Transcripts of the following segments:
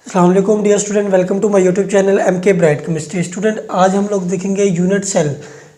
अस्सलाम वालेकुम dear student, welcome to my YouTube channel M K Bright Chemistry. Student, आज हम लोग देखेंगे यूनिट सेल।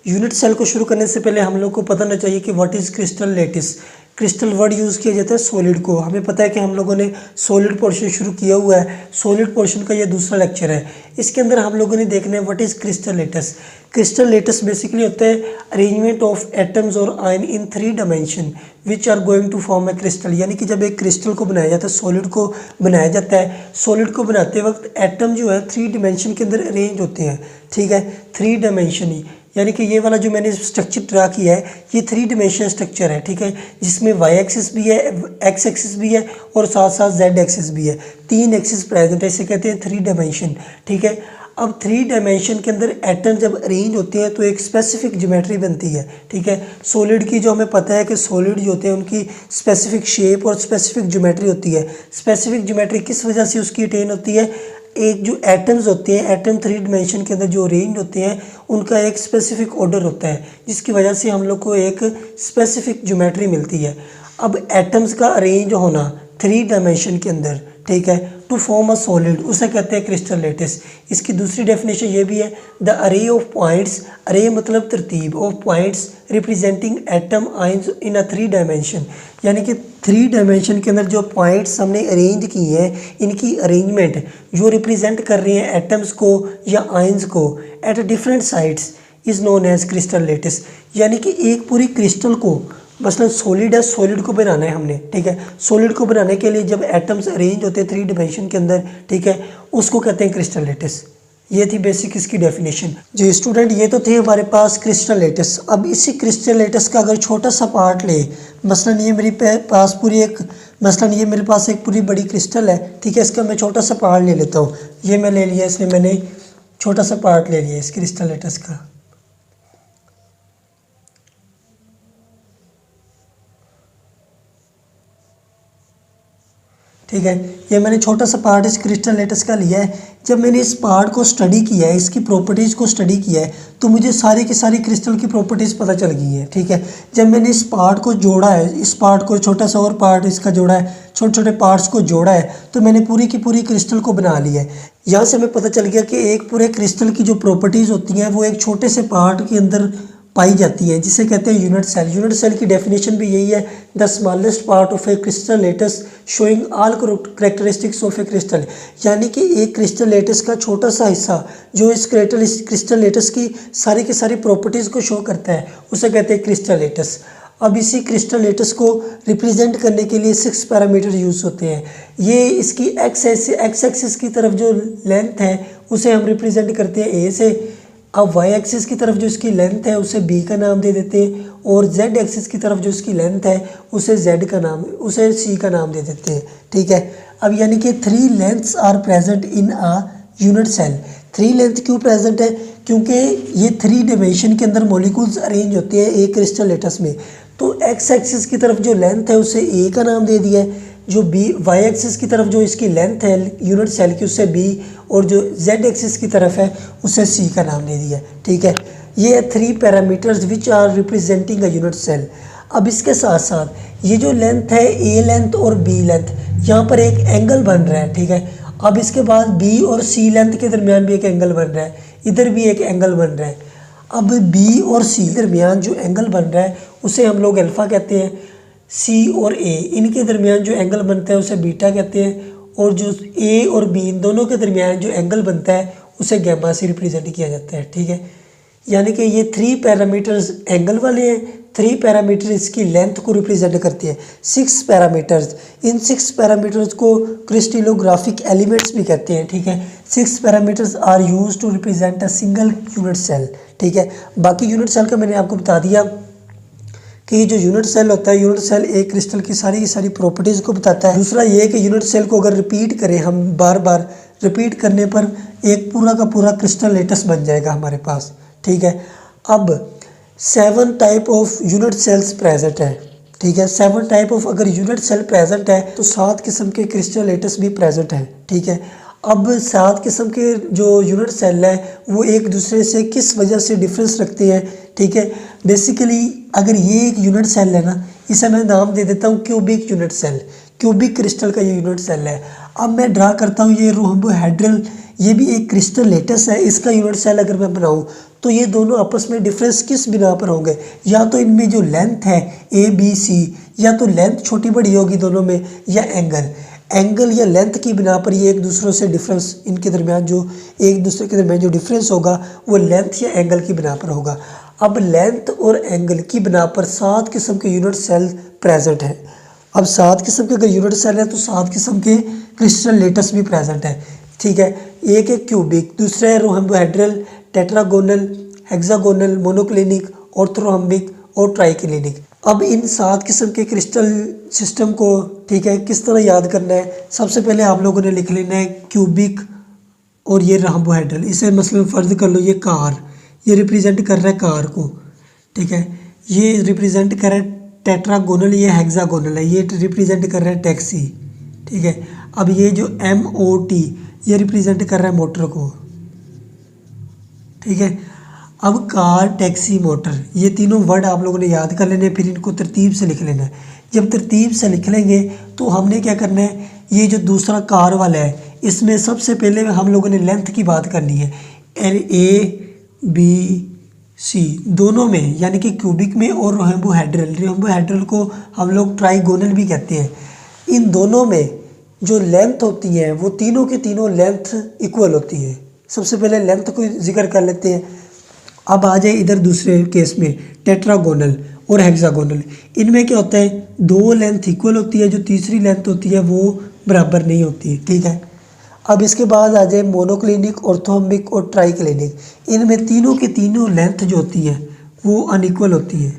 यूनिट सेल को शुरू करने से पहले हम लोग को पता होना चाहिए कि what is crystal lattice. Crystal word use किया जाता है सॉलिड को। हमें पता है कि हम लोगों ने सॉलिड पोर्शन शुरू किया हुआ है। सॉलिड पोर्शन का ये दूसरा लेक्चर है। इसके अंदर हम लोगों ने देखना है what is crystal lattice. Crystal lattice basically होता है अरेंजमेंट ऑफ एटम्स और ion in 3 dimension which are going to form a crystal. यानी कि जब एक क्रिस्टल को बनाया जाता है, सॉलिड को बनाया जाता है, सॉलिड को बनाते वक्त एटम जो है 3 डायमेंशन के अंदर अरेंज होते हैं। ठीक है, 3 डायमेंशन ही, यानी कि ये वाला जो मैंने स्ट्रक्चर ड्रा किया है ये 3 डायमेंशन स्ट्रक्चर है। ठीक है, जिसमें वाई एक्सिस भी है, एक्स एक्सिस भी है और साथ साथ जेड एक्सिस भी है। 3 एक्सिस प्रेजेंट है, इसे कहते हैं 3 डायमेंशन। ठीक है, अब 3 डायमेंशन के अंदर एटम जब अरेंज होते हैं तो एक स्पेसिफिक ज्योमेट्री बनती है। ठीक है, सॉलिड की जो हमें पता है कि सॉलिड जो होते हैं उनकी स्पेसिफिक शेप और स्पेसिफिक ज्योमेट्री होती है। स्पेसिफिक ज्योमेट्री किस वजह से उसकी अटेन होती है? एक जो एटम्स होते हैं, एटम 3 डायमेंशन के अंदर जो अरेंज होते हैं उनका एक स्पेसिफिक ऑर्डर होता है, जिसकी वजह से हम लोग को एक स्पेसिफिक ज्योमेट्री मिलती है। अब एटम्स का अरेंज होना 3 डायमेंशन के अंदर, ठीक है, टू फॉर्म अ सॉलिड, उसे कहते हैं क्रिस्टल लेटिस। इसकी दूसरी डेफिनेशन ये भी है, द अरे ऑफ पॉइंट्स, अरे मतलब तरतीब, of points representing atom ions in a 3 dimension. यानी कि 3 डायमेंशन के अंदर जो पॉइंट्स हमने अरेंज किए हैं, इनकी अरेंजमेंट जो रिप्रेजेंट कर रहे हैं एटम्स को या आइंस को at different sides is known as crystal lattice. यानी कि एक पूरी क्रिस्टल को, मसलन सॉलिड है, सॉलिड को बनाना है हमने। ठीक है, सॉलिड को बनाने के लिए जब एटम्स अरेंज होते हैं 3 डायमेंशन के अंदर, ठीक है, उसको कहते हैं क्रिस्टल लेटिस। ये थी बेसिक इसकी डेफिनेशन। जी स्टूडेंट, ये तो थे हमारे पास क्रिस्टल लेटिस। अब इसी क्रिस्टल लेटिस का अगर छोटा सा पार्ट ले, मसलन ये मेरे पास पूरी एक, मसलन ये मेरे पास एक पूरी बड़ी क्रिस्टल है। ठीक है, इसका मैं छोटा सा पार्ट ले लेता हूँ। ये मैं ले लिया, इसलिए मैंने छोटा सा पार्ट ले लिया इस क्रिस्टल लेटिस का। ठीक है, ये मैंने छोटा सा पार्ट इस क्रिस्टल लेटिस का लिया है। जब मैंने इस पार्ट को स्टडी किया है, इसकी प्रॉपर्टीज़ को स्टडी किया है, तो मुझे सारी की सारी क्रिस्टल की प्रॉपर्टीज़ पता चल गई है। ठीक है, जब मैंने इस पार्ट को जोड़ा है, इस पार्ट को छोटा सा और पार्ट इसका जोड़ा है, छोटे छोटे पार्ट्स को जोड़ा है, तो मैंने पूरी की पूरी क्रिस्टल को बना लिया है। यहाँ से हमें पता चल गया कि एक पूरे क्रिस्टल की जो प्रॉपर्टीज़ होती हैं वो एक छोटे से पार्ट के अंदर पाई जाती है, जिसे कहते हैं यूनिट सेल। यूनिट सेल की डेफिनेशन भी यही है, the smallest part of A crystal lettuce showing all characteristics of A crystal. यानी कि एक क्रिस्टल लेटिस का छोटा सा हिस्सा जो इस क्रिस्टल लेटिस की सारी प्रॉपर्टीज़ को शो करता है, उसे कहते हैं क्रिस्टल लेटिस। अब इसी क्रिस्टल लेटिस को रिप्रेजेंट करने के लिए 6 पैरामीटर यूज़ होते हैं। ये इसकी एक्स एक्सिस की तरफ जो लेंथ है उसे हम रिप्रेजेंट करते हैं ए से। अब वाई एक्सिस की तरफ जो इसकी लेंथ है उसे बी का नाम दे देते हैं, और जेड एक्सिस की तरफ जो इसकी लेंथ है उसे जेड का नाम, उसे सी का नाम दे देते हैं। ठीक है, अब यानी कि 3 lengths are present in a unit cell. 3 length क्यों प्रेजेंट है? क्योंकि ये 3 डायमेंशन के अंदर मॉलिक्यूल्स अरेंज होते हैं एक क्रिस्टल लेटिस में। तो एक्स एक्सिस की तरफ जो लेंथ है उसे ए का नाम दे दिया है, जो बी वाई एक्सिस की तरफ जो इसकी लेंथ है यूनिट सेल की उसे बी, और जो जेड एक्सिस की तरफ है उसे सी का नाम दे दिया। ठीक है, ये 3 parameters which are representing a unit cell. अब इसके साथ साथ ये जो लेंथ है ए लेंथ और बी लेंथ, यहाँ पर एक एंगल बन रहा है। ठीक है, अब इसके बाद बी और सी लेंथ के दरमियान भी एक एंगल बन रहा है, इधर भी एक एंगल बन रहा है। अब बी और सी के दरमियान जो एंगल बन रहा है उसे हम लोग अल्फ़ा कहते हैं। सी और ए इनके दरमियान जो एंगल बनता है उसे बीटा कहते हैं, और जो ए और बी इन दोनों के दरमियान जो एंगल बनता है उसे गैमा से रिप्रेजेंट किया जाता है। ठीक है, यानी कि ये 3 पैरामीटर्स एंगल वाले हैं, 3 पैरामीटर इसकी लेंथ को रिप्रेजेंट करते हैं। 6 पैरामीटर्स, इन 6 पैरामीटर्स को क्रिस्टलोग्राफिक एलिमेंट्स भी कहते हैं। ठीक है, 6 parameters are use to represent a single unit cell. ठीक है, बाकी यूनिट सेल का मैंने आपको बता दिया कि जो यूनिट सेल होता है, यूनिट सेल एक क्रिस्टल की सारी प्रॉपर्टीज़ को बताता है। दूसरा ये कि यूनिट सेल को अगर रिपीट करें हम बार बार, रिपीट करने पर एक पूरा का पूरा क्रिस्टल लेटिस बन जाएगा हमारे पास। ठीक है, अब 7 type of unit cells present है। ठीक है, 7 टाइप ऑफ अगर यूनिट सेल प्रेजेंट है तो 7 किस्म के क्रिस्टल लेटिस भी प्रेजेंट है। ठीक है, अब 7 किस्म के जो यूनिट सेल है वो एक दूसरे से किस वजह से डिफरेंस रखते हैं। ठीक है, बेसिकली अगर ये एक यूनिट सेल है ना, इसे मैं नाम दे देता हूँ cubic unit cell. Cubic crystal का ये यूनिट सेल है। अब मैं ड्रा करता हूँ ये रोम्बोहेड्रल, ये भी एक क्रिस्टल लेटस है, इसका यूनिट सेल अगर मैं बनाऊँ तो ये दोनों आपस में डिफरेंस किस बिना पर होंगे, या तो इनमें जो लेंथ है ABC, या तो लेंथ छोटी बड़ी होगी दोनों में, या एंगल या लेंथ की बिना पर ये एक दूसरों से डिफरेंस, इनके दरमियान जो एक दूसरे के दरमियान जो डिफरेंस होगा वो लेंथ या एंगल की बिना पर होगा। अब लेंथ और एंगल की बिना पर 7 किस्म के यूनिट सेल प्रेजेंट हैं। अब 7 किस्म के अगर यूनिट सेल है तो 7 किस्म के क्रिस्टल लेटस भी प्रेजेंट है, ठीक है। एक है क्यूबिक, दूसरा है rhombohedral, tetragonal, hexagonal, monoclinic, orthorhombic और ट्राइक्लिनिक। अब इन 7 किस्म के क्रिस्टल सिस्टम को, ठीक है, किस तरह याद करना है। सबसे पहले आप लोगों ने लिख लेना है क्यूबिक और ये रोम्बोहेड्रल। इसे मसलन फ़र्ज कर लो, ये कार, ये रिप्रेजेंट कर रहा है कार को, ठीक है। ये रिप्रेजेंट कर रहा है टेट्रागोनल, ये हेक्सागोनल है, ये रिप्रेजेंट कर रहा है टैक्सी, ठीक है। अब ये जो MOT ये रिप्रेजेंट कर रहा है मोटर को, ठीक है। अब कार, टैक्सी, मोटर, ये तीनों वर्ड आप लोगों ने याद कर लेने, फिर इनको तरतीब से लिख लेना है। जब तरतीब से लिख लेंगे तो हमने क्या करना है, ये जो दूसरा कार वाला है इसमें सबसे पहले हम लोगों ने लेंथ की बात करनी है। ABC दोनों में, यानी कि क्यूबिक में और रोम्बोहेड्रल को हम लोग ट्राइगोनल भी कहते हैं। इन दोनों में जो लेंथ होती है वो तीनों के तीनों लेंथ इक्वल होती है। सबसे पहले लेंथ को जिक्र कर लेते हैं। अब आ जाए इधर दूसरे केस में, टेट्रागोनल और हेक्सागोनल। इनमें क्या होता है, 2 लेंथ इक्वल होती है, जो तीसरी लेंथ होती है वो बराबर नहीं होती, ठीक है। अब इसके बाद आ जाए मोनोक्लिनिक, ऑर्थोम्बिक और ट्राइक्लिनिक। इनमें तीनों की तीनों लेंथ जो होती है वो अनइक्वल होती है।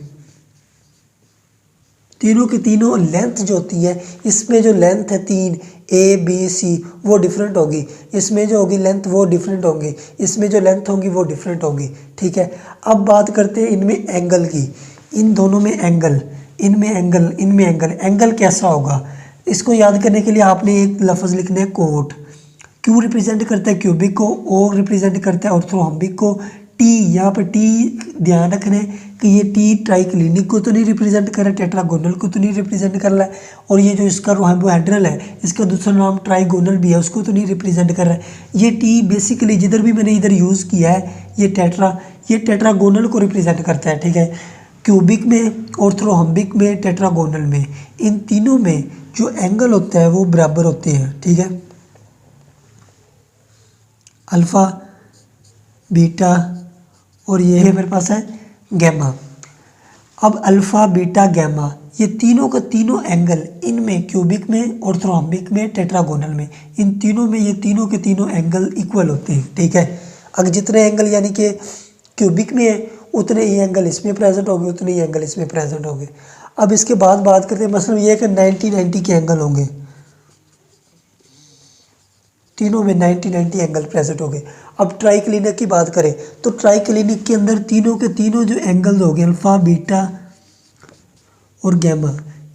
तीनों की तीनों लेंथ जो होती है, इसमें जो लेंथ है 3 ABC वो डिफरेंट होगी, इसमें जो होगी लेंथ वो डिफरेंट होंगी, इसमें जो लेंथ होगी वो डिफरेंट होगी, ठीक है। अब बात करते हैं इनमें एंगल की। इन दोनों में एंगल, इनमें एंगल, इनमें एंगल। एंगल कैसा होगा, इसको याद करने के लिए आपने एक लफ्ज़ लिखना है कोट। क्यू रिप्रेजेंट करता है क्यूबिक को, ओ रिप्रेजेंट करता है ऑर्थोरोम्बिक को, टी, यहाँ पर टी ध्यान रखना है कि ये टी ट्राइक्लिनिक को तो नहीं रिप्रेजेंट कर रहा है, टेट्रागोनल को तो नहीं रिप्रेजेंट कर रहा है, और ये जो इसका रोम्बोहेड्रल है इसका दूसरा नाम ट्राइगोनल भी है, उसको तो नहीं रिप्रेजेंट कर रहा है। ये टी बेसिकली जिधर भी मैंने इधर यूज़ किया है ये टेट्रागोनल को रिप्रेजेंट करता है, ठीक है। क्यूबिक में, ऑर्थोरोम्बिक में, टेट्रागोनल में, इन तीनों में जो एंगल होता है वो बराबर होते हैं, ठीक है। अल्फ़ा, बीटा और ये है मेरे पास है गैमा। अब अल्फ़ा, बीटा, गैमा ये तीनों का तीनों एंगल, इनमें क्यूबिक में, ऑर्थोरोम्बिक में, टेट्रागोनल में, इन तीनों में ये तीनों के तीनों एंगल इक्वल होते हैं, ठीक है। अगर जितने एंगल यानी कि क्यूबिक में है उतने ही एंगल इसमें प्रेजेंट होंगे, उतने ही एंगल इसमें प्रेजेंट होंगे। अब इसके बाद बात करते हैं, मसलन ये कि 90-90 के एंगल होंगे, तीनों में 90-90 एंगल प्रेजेंट हो गए। अब ट्राइक्लिनिक की बात करें तो ट्राइक्लिनिक के अंदर तीनों के तीनों जो एंगल हो गए, अल्फ़ा, बीटा और गैमा,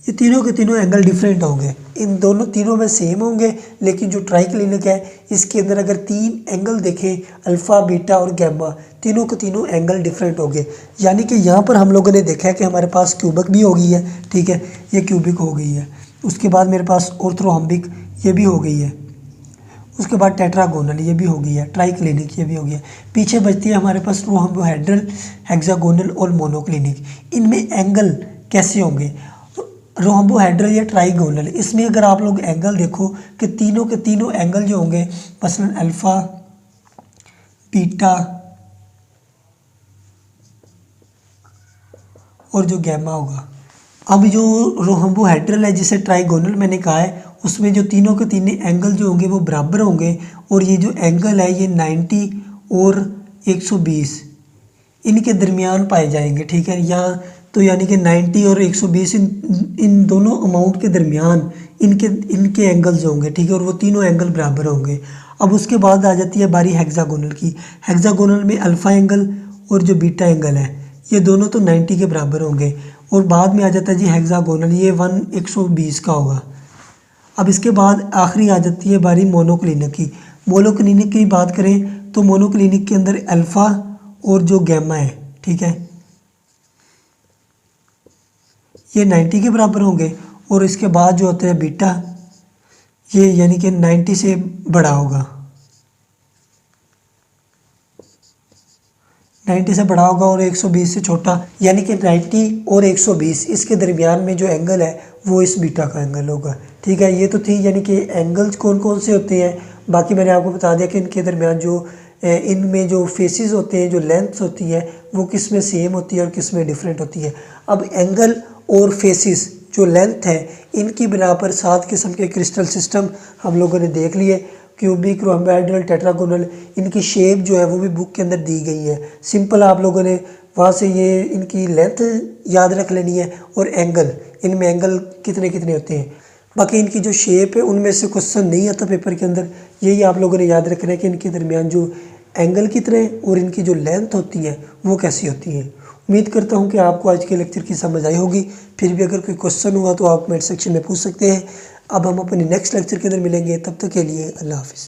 ये तीनों के तीनों एंगल डिफरेंट होंगे। इन दोनों तीनों में सेम होंगे, लेकिन जो ट्राइक्लिनिक है इसके अंदर अगर 3 एंगल देखें, अल्फ़ा, बीटा और गैमा, तीनों के तीनों एंगल डिफरेंट होंगे। यानी कि यहाँ पर हम लोगों ने देखा है कि हमारे पास क्यूबिक भी हो गई है, ठीक है, ये क्यूबिक हो गई है। उसके बाद मेरे पास ऑर्थोरोम्बिक ये भी हो गई है, उसके बाद टेट्रागोनल ये भी हो गई है, ट्राइक्लिनिक ये भी हो गया। पीछे बचती है हमारे पास रोम्बोहेड्रल, हेक्सागोनल और मोनोक्लिनिक। इनमें एंगल कैसे होंगे, रोम्बोहेड्रल या ट्राइगोनल, इसमें अगर आप लोग एंगल देखो कि तीनों के तीनों एंगल जो होंगे, मसलन अल्फ़ा, बीटा और जो गैमा होगा। अब जो रोम्बोहेड्रल है जिसे ट्राइगोनल मैंने कहा है, उसमें जो तीनों के तीनों एंगल जो होंगे वो बराबर होंगे, और ये जो एंगल है ये 90 और 120 इनके दरमियान पाए जाएंगे, ठीक है। यहाँ तो यानी कि 90 और 120 इन दोनों अमाउंट के दरमियान इनके एंगल्स होंगे, ठीक है, और वो तीनों एंगल बराबर होंगे। अब उसके बाद आ जाती है बारी हेक्सागोनल की। हेक्सागोनल में अल्फ़ा एंगल और जो बीटा एंगल है ये दोनों तो 90 के बराबर होंगे, और बाद में आ जाता है जी हेक्सागोनल, ये 120 का होगा। अब इसके बाद आखिरी आ जाती है बारी मोनोक्लिनिक की। मोनोक्लिनिक की बात करें तो मोनोक्लिनिक के अंदर अल्फ़ा और जो गैमा है, ठीक है, ये 90 के बराबर होंगे, और इसके बाद जो होता है बीटा, ये यानी कि 90 से बड़ा होगा, 90 से बड़ा होगा और 120 से छोटा, यानी कि 90 और 120 इसके दरमियान में जो एंगल है वो इस बीटा का एंगल होगा। ठीक है, ये तो थी यानी कि एंगल्स कौन कौन से होते हैं। बाकी मैंने आपको बता दिया कि इनके दरमियान जो इनमें जो फेसेस होते हैं, जो लेंथ्स होती है वो किस में सेम होती है और किस में डिफरेंट होती है। अब एंगल और फेसेस जो लेंथ है, इनकी बिना पर 7 किस्म के क्रिस्टल सिस्टम हम लोगों ने देख लिए। क्यूबिक, रोम्बोइडल, टेट्रागोनल, इनकी शेप जो है वो भी बुक के अंदर दी गई है। सिंपल आप लोगों ने वहाँ से ये इनकी लेंथ याद रख लेनी है और एंगल, इनमें एंगल कितने कितने होते हैं। बाकी इनकी जो शेप है उनमें से क्वेश्चन नहीं आता पेपर के अंदर, यही आप लोगों ने याद रखना है कि इनके दरमियान जो एंगल कितने और इनकी जो लेंथ होती है वो कैसी होती है। उम्मीद करता हूँ कि आपको आज के लेक्चर की समझ आई होगी। फिर भी अगर कोई क्वेश्चन हुआ तो आप कमेंट सेक्शन में पूछ सकते हैं। अब हम अपने नेक्स्ट लेक्चर के अंदर मिलेंगे, तब तक के लिए अल्लाह हाफिज़।